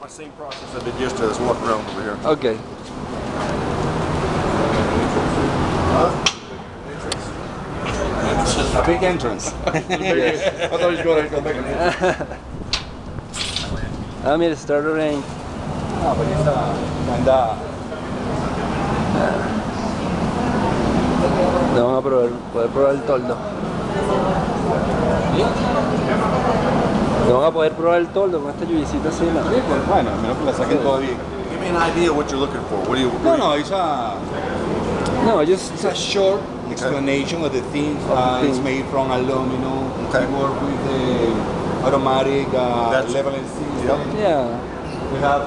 my same process I did yesterday. Let's walk around over here. Okay. A big entrance. I thought he was going to make an entrance. Ah, mira, start the rain. No, pero esta anda. No vamos a poder probar el toldo. No van a poder probar el toldo con esta lluviecita así. ¿No? Bueno, a menos que la saquen todo bien. Give me an idea what you're looking for. What do you? No, it's just a short explanation of the things. It's made from aluminum. Okay. We work with the automatic leveling system. Yep. Yeah. We have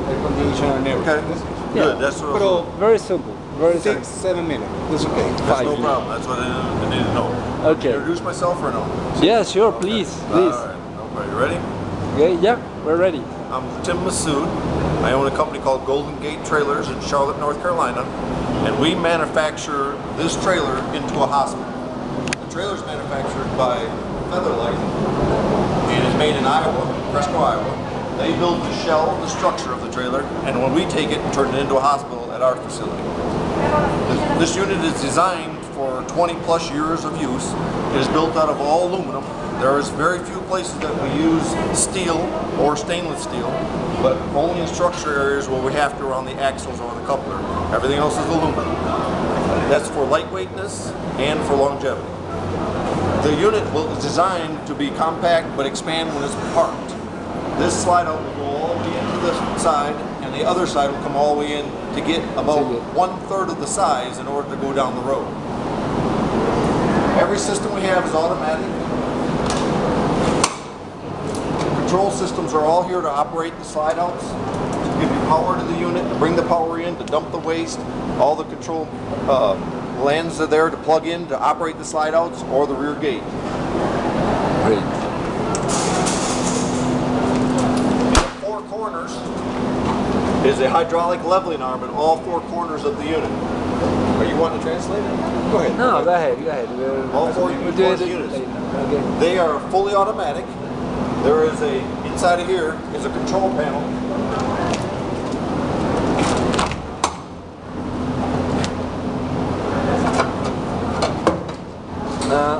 air conditioner and everything. Okay. Yeah. Good. That's what. Pero Very simple. Very 6-7 minutes. That's okay. That's no problem. That's what I need to know. Okay. Introduce myself or no? Yeah, sure. Please. Please. All right. Okay. You ready? Okay. Yeah, we're ready. I'm Tim Massoud. I own a company called Golden Gate Trailers in Charlotte, North Carolina, and we manufacture this trailer into a hospital. The trailer is manufactured by Featherlight and is made in Iowa, Fresco, Iowa. They build the shell, the structure of the trailer, and when we take it and turn it into a hospital at our facility. This unit is designed for 20 plus years of use. It is built out of all aluminum. There is very few places that we use steel or stainless steel, but only in structure areas where we have to around the axles or the coupler. Everything else is aluminum. That's for lightweightness and for longevity. The unit is designed to be compact but expand when it's parked. This slide out will go all the way into this side, and the other side will come all the way in to get about 1/3 of the size in order to go down the road. Every system we have is automatic. Control systems are all here to operate the slide outs, to give you power to the unit, to bring the power in, to dump the waste. All the control lands are there to plug in to operate the slide outs or the rear gate. Great. Four corners is a hydraulic leveling arm in all four corners of the unit. Are you wanting to translate it? Go ahead. No, go ahead. Go ahead. All four units. Okay. They are fully automatic. There is inside of here is a control panel.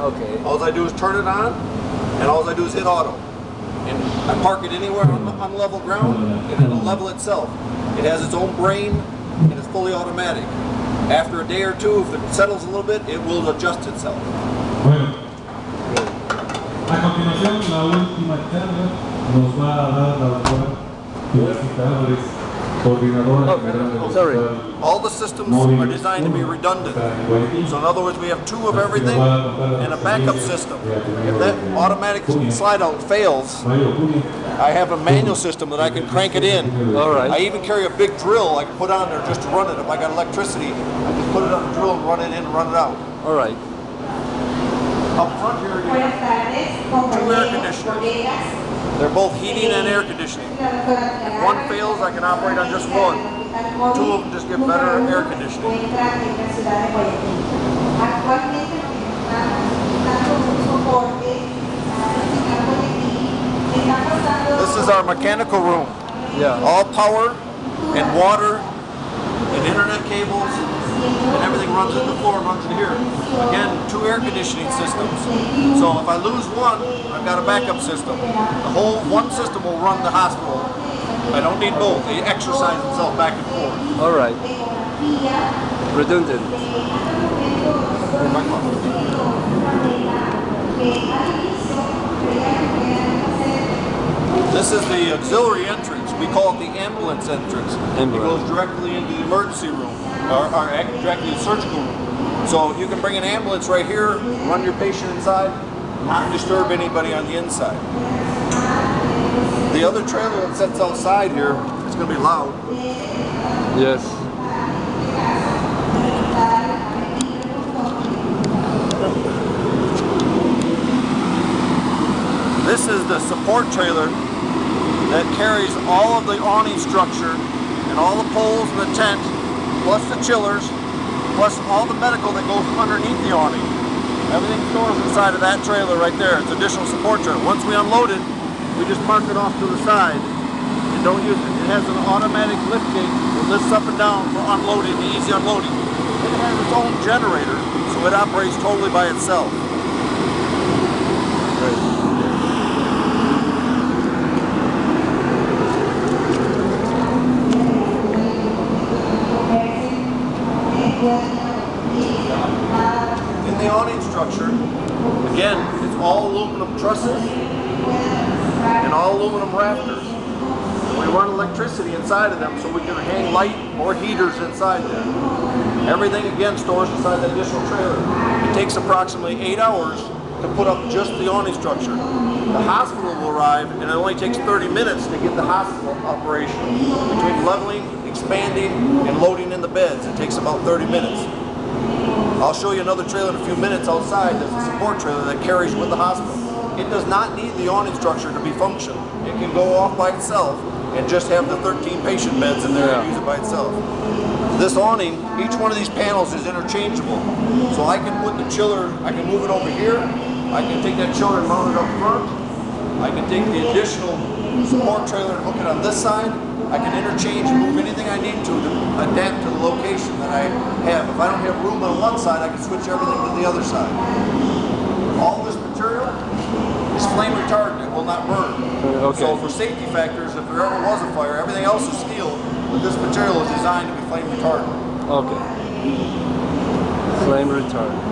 Okay. All I do is turn it on, and all I do is hit auto. And I park it anywhere on level ground, and it'll level itself. It has its own brain, and it's fully automatic. After a day or two, if it settles a little bit, it will adjust itself. Bueno, a continuación la última charla nos va a dar la doctora Universidad coordinadora general sorry. All the systems are designed to be redundant. So in other words, we have two of everything and a backup system. If that automatic slide out fails, I have a manual system that I can crank it in. All right. I even carry a big drill I can put on there just to run it. If I got electricity, I just put it on the drill and run it in and run it out. All right. Up front here, you have two air conditioners. They're both heating and air conditioning. If one fails, I can operate on just one. Two of them just get better air conditioning. This is our mechanical room. Yeah. All power and water and internet cables and everything runs in the floor and runs in here. Again, two air conditioning systems. So if I lose one, I've got a backup system. The whole one system will run the hospital. I don't need both. They exercise themselves back and forth. All right. Redundant. This is the auxiliary entrance. We call it the ambulance entrance. It goes directly into the emergency room, or directly to the surgical room. So you can bring an ambulance right here, run your patient inside, not disturb anybody on the inside. The other trailer that sits outside here, it's going to be loud. Yes. This is the support trailer that carries all of the awning structure and all the poles in the tent, plus the chillers, plus all the medical that goes underneath the awning. Everything stores inside of that trailer right there. It's additional support trailer. Once we unload it, we just park it off to the side in don't use it. It has an automatic lift gate that lifts up and down for unloading, the easy unloading. It has its own generator, so it operates totally by itself. In the awning structure, again, it's all aluminum trusses and all aluminum rafters. We run electricity inside of them so we can hang light or heaters inside there. Everything again stores inside the additional trailer. It takes approximately 8 hours to put up just the awning structure. The hospital will arrive and it only takes 30 minutes to get the hospital operational. Between leveling, expanding, and loading in the beds, it takes about 30 minutes. I'll show you another trailer in a few minutes outside. There's a support trailer that carries with the hospital. It does not need the awning structure to be functional. It can go off by itself and just have the 13 patient beds in there and use it by itself. This awning, each one of these panels is interchangeable. So I can put the chiller, I can move it over here, I can take that chiller and mount it up front, I can take the additional support trailer and hook it on this side, I can interchange and move anything I need to adapt to the location that I have. If I don't have room on one side, I can switch everything to the other side. All this material is flame retardant, it will not burn. Okay. So for safety factors, if there ever was a fire, everything else is steel, but this material is designed to be flame retardant. Okay. Flame retardant.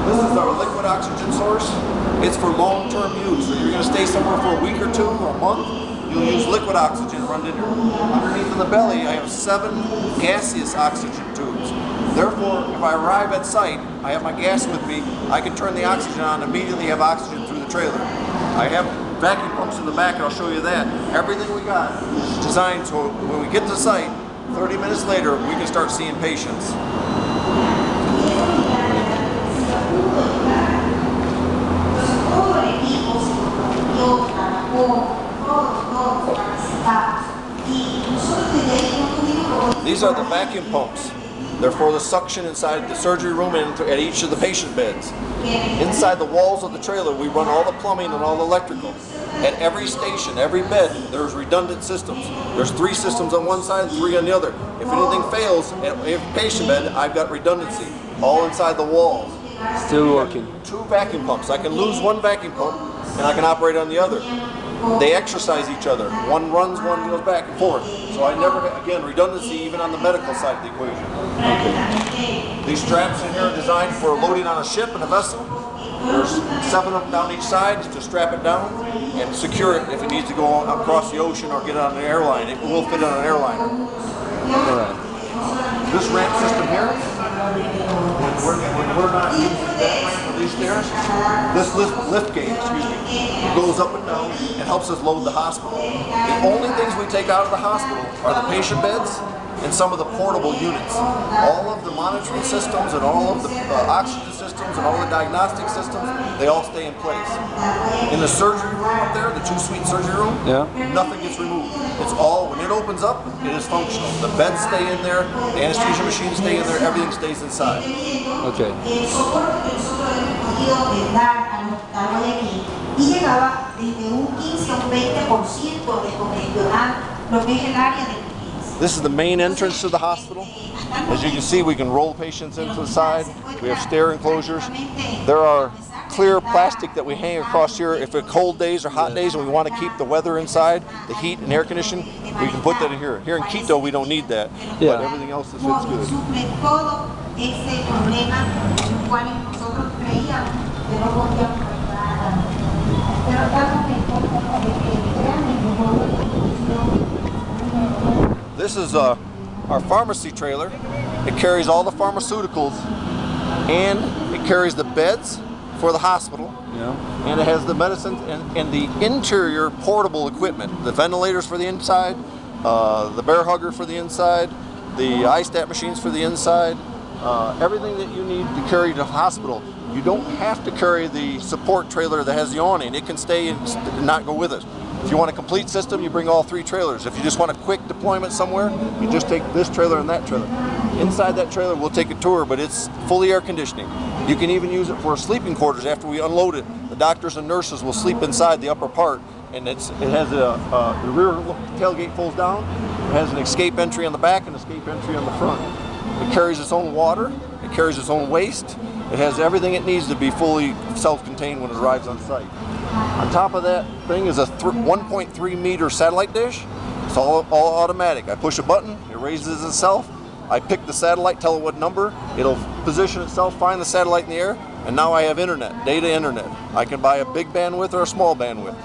This is our liquid oxygen source. It's for long-term use. So you're going to stay somewhere for a week or two or a month, you'll use liquid oxygen run in here. Underneath in the belly, I have 7 gaseous oxygen tubes. Therefore, if I arrive at site, I have my gas with me, I can turn the oxygen on, immediately have oxygen through the trailer. I have vacuum pumps in the back, and I'll show you that. Everything we got is designed so when we get to site, 30 minutes later, we can start seeing patients. These are the vacuum pumps. They're for the suction inside the surgery room and at each of the patient beds. Inside the walls of the trailer, we run all the plumbing and all the electrical. At every station, every bed, there's redundant systems. There's 3 systems on one side and 3 on the other. If anything fails at every patient bed, I've got redundancy, all inside the walls. Still working. 2 vacuum pumps. I can lose 1 vacuum pump and I can operate on the other. They exercise each other. One runs, one goes back and forth. So I never, again, redundancy even on the medical side of the equation. Okay. These straps in here are designed for loading on a ship and a vessel. There's 7 of them down each side to strap it down and secure it if it needs to go across the ocean or get on an airline. It will fit on an airliner. All right. This ramp system here, when we're not using that ramp for these stairs, this lift gate, goes up and down and helps us load the hospital. The only things we take out of the hospital are the patient beds and some of the portable units. All of the monitoring systems and all of the oxygen systems and all the diagnostic systems, they all stay in place. In the surgery room up there, the 2-suite surgery room, nothing gets removed. It's all, when it opens up, it is functional. The beds stay in there, the anesthesia machines stay in there, everything stays inside. Okay. Y llegaba desde un 15 a un 20% de congestionar lo que es el área de emergencia. This is the main entrance to the hospital. As you can see, we can roll patients into the side. We have stair enclosures. There are clear plastic that we hang across here. If it's cold days or hot days and we want to keep the weather inside, the heat and air conditioning, we can put that in here. Here in Quito, we don't need that, but everything else fits good. This is our pharmacy trailer. It carries all the pharmaceuticals and it carries the beds for the hospital. And it has the medicines and the interior portable equipment. The ventilators for the inside, the bear hugger for the inside, the iStat machines for the inside, everything that you need to carry to the hospital. You don't have to carry the support trailer that has the awning. It can stay and not go with us. If you want a complete system, you bring all 3 trailers. If you just want a quick deployment somewhere, you just take this trailer and that trailer. Inside that trailer, we'll take a tour, but it's fully air conditioning. You can even use it for sleeping quarters after we unload it. The doctors and nurses will sleep inside the upper part, and it has the rear tailgate folds down. It has an escape entry on the back and escape entry on the front. It carries its own water. It carries its own waste. It has everything it needs to be fully self-contained when it arrives on site. On top of that thing is a 1.3 meter satellite dish. It's all automatic. I push a button, it raises itself. I pick the satellite, tell it what number, it'll position itself, find the satellite in the air, and now I have internet, data internet. I can buy a big bandwidth or a small bandwidth.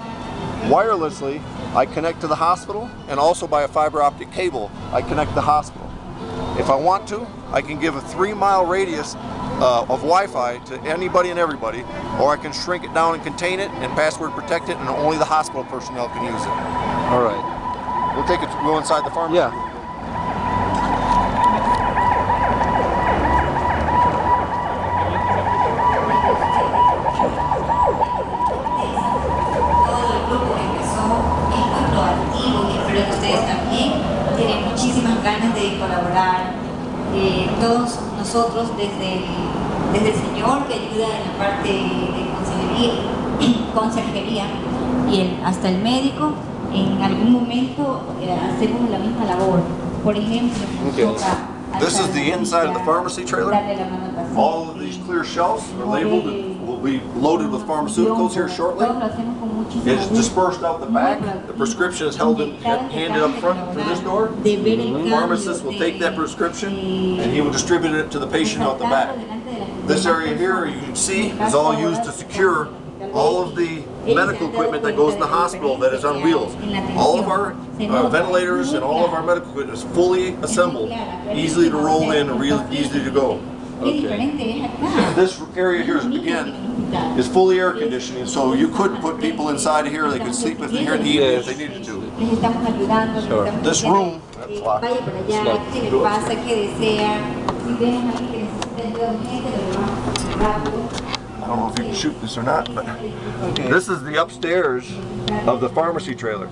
Wirelessly, I connect to the hospital, and also by a fiber optic cable, I connect the hospital. If I want to, I can give a 3-mile radius of Wi-Fi to anybody and everybody, or I can shrink it down and contain it and password protect it, and only the hospital personnel can use it. All right. We'll take it, go inside the pharmacy. Yeah. Todo el grupo que empezó esto es proactivo y espero que ustedes también tienen muchísimas ganas de colaborar. Todos nosotros desde el señor que ayuda en la parte de consejería y hasta el médico, en algún momento hacemos la misma labor. Por ejemplo, This is the inside of the pharmacy trailer. All of these clear shelves are labeled and will be loaded with pharmaceuticals here shortly. It's dispersed out the back. The prescription is handed up front through this door. The pharmacist will take that prescription and he will distribute it to the patient out the back. This area here, you can see, is all used to secure all of the medical equipment that goes in the hospital that is on wheels. All of our ventilators and all of our medical equipment is fully assembled, easily to roll in and real easy to go. Okay. This area here, again, is fully air conditioning, so you could put people inside of here. They could sleep if they're here in the evening if they needed to. Sure. This room, that's locked. I don't know if you can shoot this or not, but this is the upstairs of the pharmacy trailer.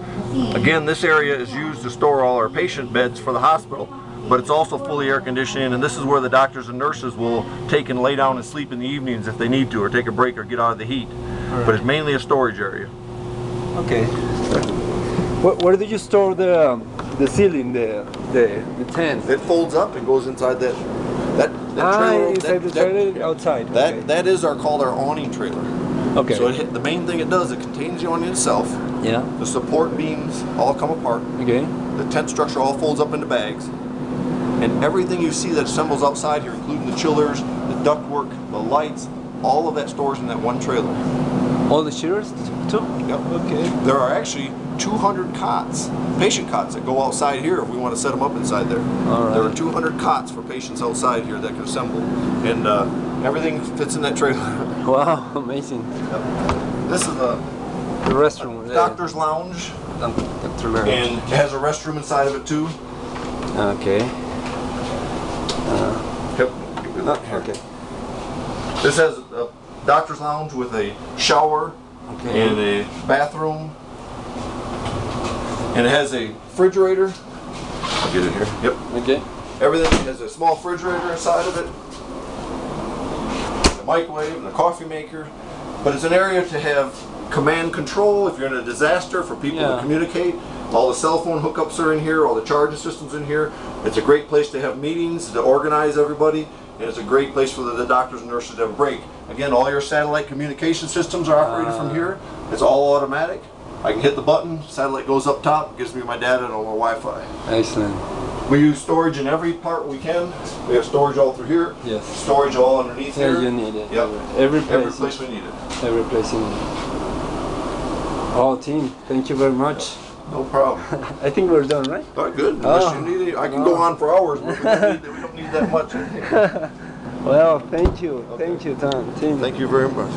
Again, this area is used to store all our patient beds for the hospital, but it's also fully air conditioning, and this is where the doctors and nurses will take and lay down and sleep in the evenings if they need to, or take a break or get out of the heat. But it's mainly a storage area. Okay. Where do you store the ceiling, the tent? It folds up and goes inside that trailer. Inside the trailer, outside. That is called our awning trailer. Okay. So the main thing it does, it contains the awning itself. Yeah. The support beams all come apart. Okay. The tent structure all folds up into bags. And everything you see that assembles outside here, including the chillers, the ductwork, the lights, all of that stores in that one trailer. All the chillers too? Yep. Okay. There are actually 200 cots, patient cots, that go outside here if we want to set them up inside there. All right. There are 200 cots for patients outside here that can assemble. And everything fits in that trailer. Wow, amazing. Yep. This is the restroom. Doctor's lounge. Doctor lounge. And it has a restroom inside of it too. Okay. Yep. Okay. This has a doctor's lounge with a shower and a bathroom. And it has a refrigerator. I'll get it here. Yep. Okay. Everything has a small refrigerator inside of it. A microwave and a coffee maker. But it's an area to have command control if you're in a disaster, for people to communicate. All the cell phone hookups are in here, all the charging systems in here. It's a great place to have meetings, to organize everybody, and it's a great place for the doctors and nurses to have a break. Again, all your satellite communication systems are operated from here. It's all automatic. I can hit the button, satellite goes up top, gives me my data and all my Wi-Fi. Excellent. We use storage in every part we can. We have storage all through here. Yes. Storage all underneath here. You need it. Yep. Every place we need it. Every place you need it. Oh, team, thank you very much. No problem. I think we're done, right? All right, good. Unless you need it, I can go on for hours, but we don't need that much. Well, thank you. Okay. Thank you, Tom. Team. Thank you very much.